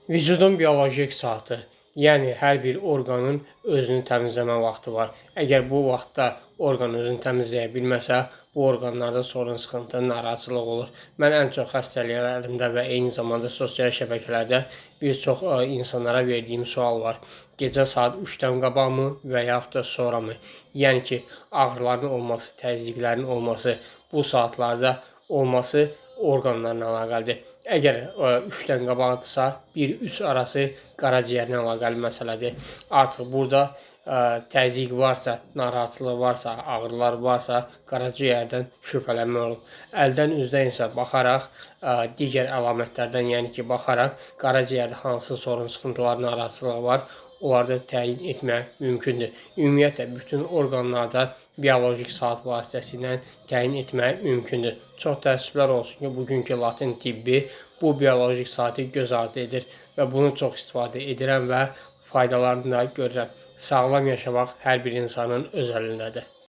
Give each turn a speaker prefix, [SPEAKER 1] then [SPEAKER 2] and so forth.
[SPEAKER 1] Vücudun biolojik saatı, yəni hər bir orqanın özünü təmizləmə vaxtı var. Əgər bu vaxtda orqan özünü təmizləyə bilməsə, bu orqanlarda sorun, sıxıntı, narahatçılıq olur. Mən ən çox xəstəliklərimdə və eyni zamanda sosial şəbəkələrdə bir çox insanlara verdiyim sual var. Gecə saat 3-dən qabaqmı və yaxud da sonramı? Yəni ki, ağrıların olması, təzyiqlərin olması, bu saatlarda olması orqanlarla əlaqəlidir. Əgər 3-dən qabaqdırsa, 1-3 arası qaraciyərlə əlaqəli məsələdir. Artıq burada təzyiq varsa, narahatçılıq varsa, ağrılar varsa, qaraciyərdən şübhələnmək olur. Əldən üzdən isə baxaraq, digər əlamətlərdən, yəni ki, baxaraq qaraciyərdə hansı sorun, sıxıntılar, narahatçılıq var, onları da təyin etmək mümkündür. Ümumiyyətlə, bütün orqanlarda biolojik saat vasitəsilə təyin etmək mümkündür. Çox təəssüflər olsun ki, bugünkü latin tibbi bu biolojik saatı göz ardı edir və bunu çox istifadə edirəm və faydalarını da görürəm. Sağlam yaşamaq hər bir insanın öz əlindədir.